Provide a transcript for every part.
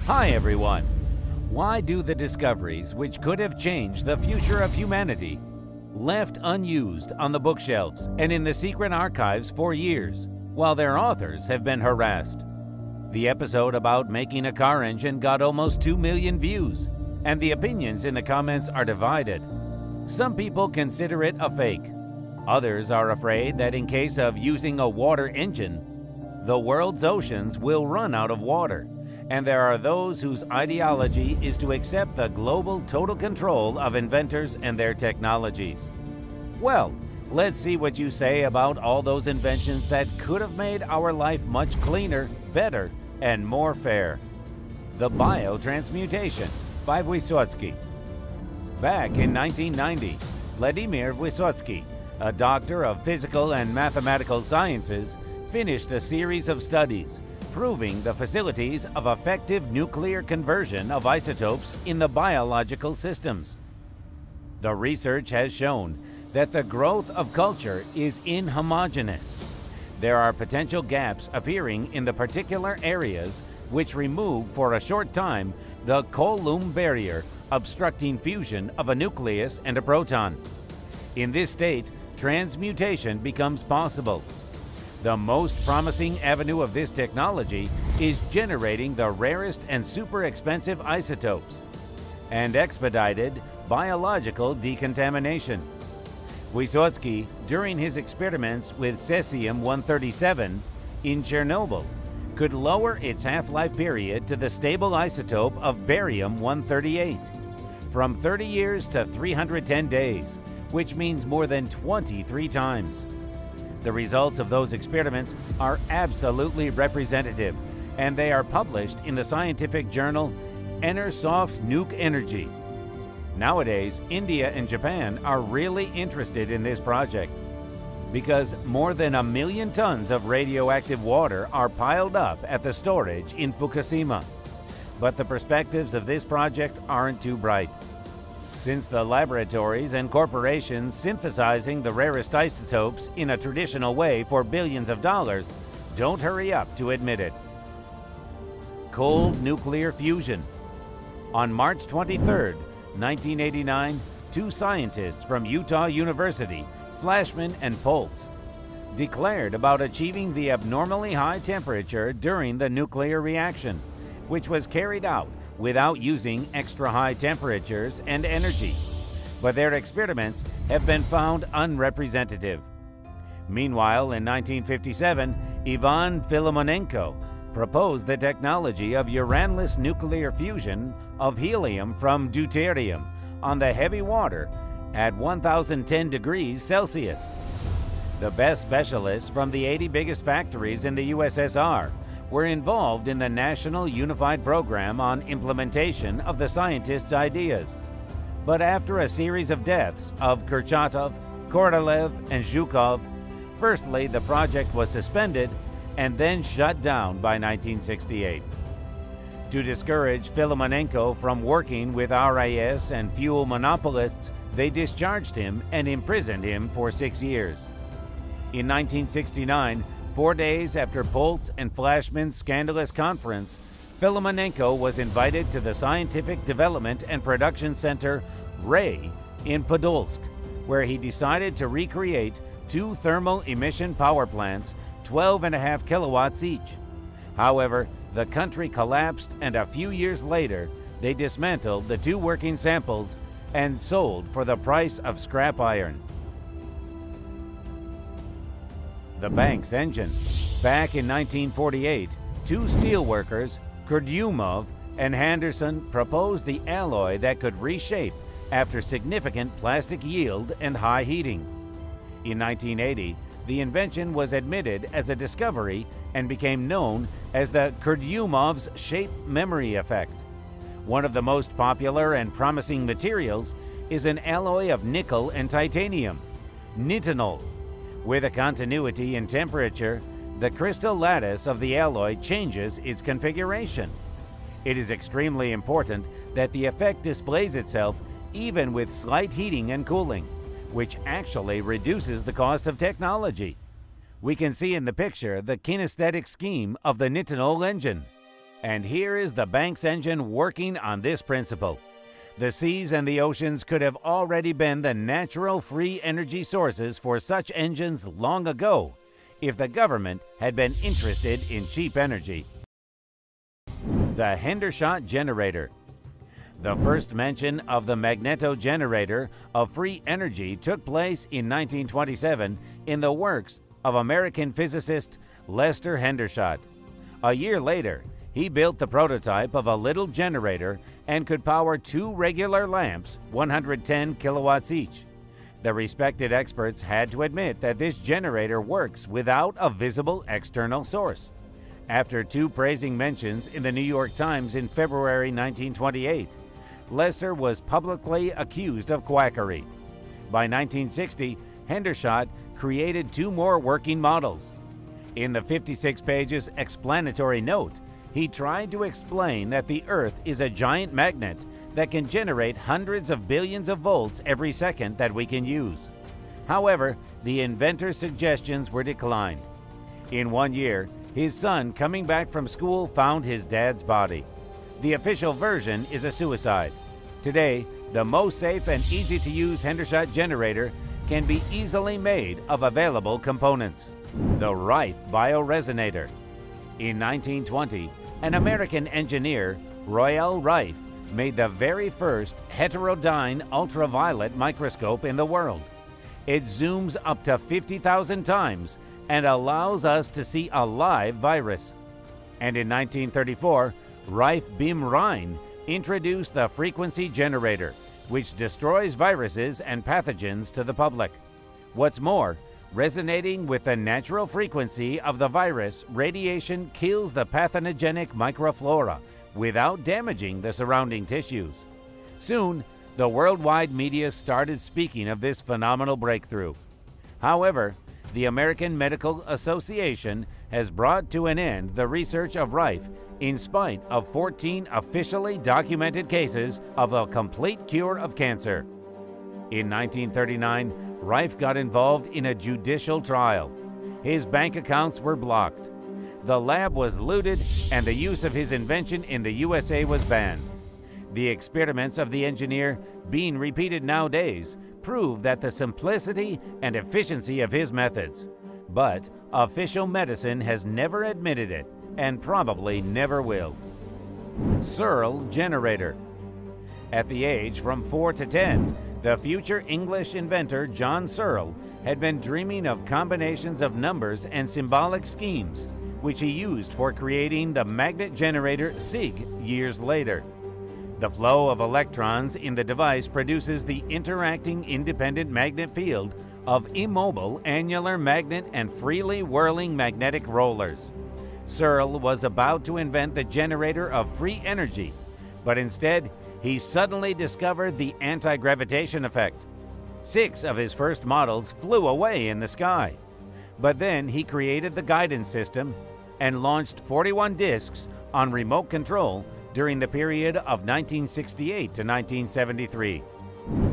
Hi everyone! Why do the discoveries which could have changed the future of humanity left unused on the bookshelves and in the secret archives for years, while their authors have been harassed? The episode about making a car engine got almost 2 million views, and the opinions in the comments are divided. Some people consider it a fake. Others are afraid that in case of using a water engine, the world's oceans will run out of water. And there are those whose ideology is to accept the global total control of inventors and their technologies. Well, let's see what you say about all those inventions that could have made our life much cleaner, better, and more fair. The biotransmutation by Wysotsky. Back in 1990, Vladimir Wysotsky, a doctor of physical and mathematical sciences, finished a series of studies proving the facilities of effective nuclear conversion of isotopes in the biological systems. The research has shown that the growth of culture is inhomogeneous. There are potential gaps appearing in the particular areas which remove for a short time the Coulomb barrier obstructing fusion of a nucleus and a proton. In this state, transmutation becomes possible. The most promising avenue of this technology is generating the rarest and super expensive isotopes and expedited biological decontamination. Wysotsky, during his experiments with cesium-137 in Chernobyl, could lower its half-life period to the stable isotope of barium-138 from 30 years to 310 days, which means more than 23 times. The results of those experiments are absolutely representative, and they are published in the scientific journal Enersoft Nuke Energy. Nowadays, India and Japan are really interested in this project because more than 1 million tons of radioactive water are piled up at the storage in Fukushima. But the perspectives of this project aren't too bright, since the laboratories and corporations synthesizing the rarest isotopes in a traditional way for billions of dollars don't hurry up to admit it. Cold nuclear fusion. On March 23, 1989, two scientists from Utah University, Flashman and Poltz, declared about achieving the abnormally high temperature during the nuclear reaction, which was carried out without using extra high temperatures and energy. But their experiments have been found unrepresentative. Meanwhile, in 1957, Ivan Filimonenko proposed the technology of uraneless nuclear fusion of helium from deuterium on the heavy water at 1010 degrees Celsius. The best specialists from the 80 biggest factories in the USSR were involved in the National Unified Program on implementation of the scientists' ideas. But after a series of deaths of Kurchatov, Korolev, and Zhukov, firstly the project was suspended and then shut down by 1968. To discourage Filimonenko from working with RIS and fuel monopolists, they discharged him and imprisoned him for 6 years. In 1969, 4 days after Poltz and Flashman's scandalous conference, Filimonenko was invited to the Scientific Development and Production Center, RAY, in Podolsk, where he decided to recreate two thermal emission power plants, 12.5 kilowatts each. However, the country collapsed, and a few years later, they dismantled the two working samples and sold for the price of scrap iron. The Banks engine. Back in 1948, two steelworkers, Kurdyumov and Henderson, proposed the alloy that could reshape after significant plastic yield and high heating. In 1980, the invention was admitted as a discovery and became known as the Kurdyumov's shape memory effect. One of the most popular and promising materials is an alloy of nickel and titanium, nitinol. With a continuity in temperature, the crystal lattice of the alloy changes its configuration. It is extremely important that the effect displays itself even with slight heating and cooling, which actually reduces the cost of technology. We can see in the picture the kinesthetic scheme of the nitinol engine. And here is the Banks engine working on this principle. The seas and the oceans could have already been the natural free energy sources for such engines long ago if the government had been interested in cheap energy. The Hendershot generator. The first mention of the magneto-generator of free energy took place in 1927 in the works of American physicist Lester Hendershot. A year later, he built the prototype of a little generator and could power 2 regular lamps, 110 kilowatts each. The respected experts had to admit that this generator works without a visible external source. After 2 praising mentions in the New York Times in February 1928, Lester was publicly accused of quackery. By 1960, Hendershot created 2 more working models. In the 56 pages explanatory note, he tried to explain that the Earth is a giant magnet that can generate hundreds of billions of volts every second that we can use. However, the inventor's suggestions were declined. In 1 year, his son coming back from school found his dad's body. The official version is a suicide. Today, the most safe and easy-to-use Hendershot generator can be easily made of available components. The Rife bioresonator. In 1920, an American engineer, Royal Rife, made the very first heterodyne ultraviolet microscope in the world. It zooms up to 50,000 times and allows us to see a live virus. And in 1934, Rife Bim Rhine introduced the frequency generator, which destroys viruses and pathogens to the public. What's more, resonating with the natural frequency of the virus, radiation kills the pathogenic microflora without damaging the surrounding tissues. Soon, the worldwide media started speaking of this phenomenal breakthrough. However, the American Medical Association has brought to an end the research of Rife in spite of 14 officially documented cases of a complete cure of cancer. In 1939, Rife got involved in a judicial trial. His bank accounts were blocked. The lab was looted and the use of his invention in the USA was banned. The experiments of the engineer, being repeated nowadays, prove that the simplicity and efficiency of his methods. But official medicine has never admitted it and probably never will. Searle generator. At the age from 4 to 10, the future English inventor John Searle had been dreaming of combinations of numbers and symbolic schemes, which he used for creating the magnet generator SIG years later. The flow of electrons in the device produces the interacting independent magnet field of immobile annular magnet and freely whirling magnetic rollers. Searle was about to invent the generator of free energy, but instead, he suddenly discovered the anti-gravitation effect. 6 of his first models flew away in the sky. But then he created the guidance system and launched 41 discs on remote control during the period of 1968 to 1973.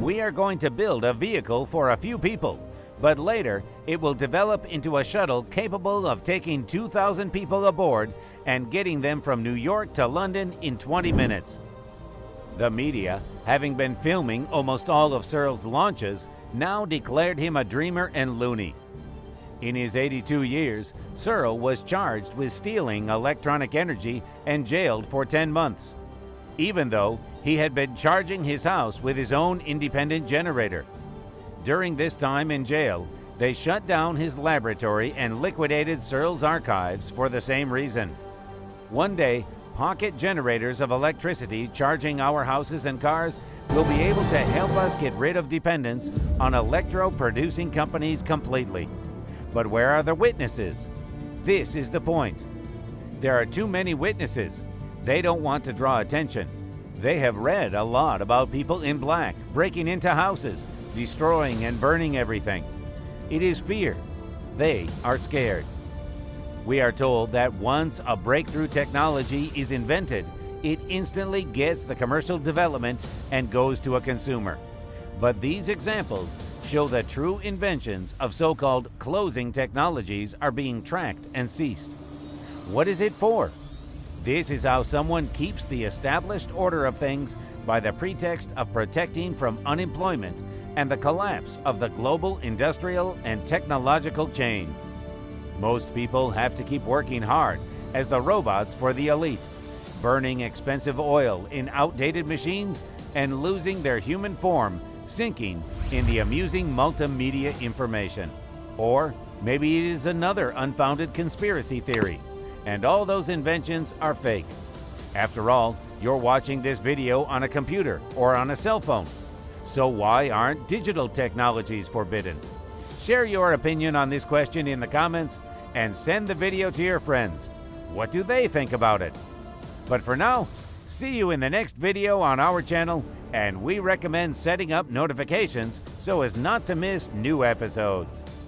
We are going to build a vehicle for a few people, but later it will develop into a shuttle capable of taking 2,000 people aboard and getting them from New York to London in 20 minutes. The media, having been filming almost all of Searle's launches, now declared him a dreamer and loony. In his 82 years, Searle was charged with stealing electronic energy and jailed for 10 months, even though he had been charging his house with his own independent generator. During this time in jail, they shut down his laboratory and liquidated Searle's archives for the same reason. One day, pocket generators of electricity charging our houses and cars will be able to help us get rid of dependence on electro-producing companies completely. But where are the witnesses? This is the point. There are too many witnesses. They don't want to draw attention. They have read a lot about people in black breaking into houses, destroying and burning everything. It is fear. They are scared. We are told that once a breakthrough technology is invented, it instantly gets the commercial development and goes to a consumer. But these examples show that true inventions of so-called closing technologies are being tracked and ceased. What is it for? This is how someone keeps the established order of things by the pretext of protecting from unemployment and the collapse of the global industrial and technological chain. Most people have to keep working hard as the robots for the elite, burning expensive oil in outdated machines and losing their human form, sinking in the amusing multimedia information. Or maybe it is another unfounded conspiracy theory, and all those inventions are fake. After all, you're watching this video on a computer or on a cell phone. So why aren't digital technologies forbidden? Share your opinion on this question in the comments and send the video to your friends. What do they think about it? But for now, see you in the next video on our channel, and we recommend setting up notifications so as not to miss new episodes.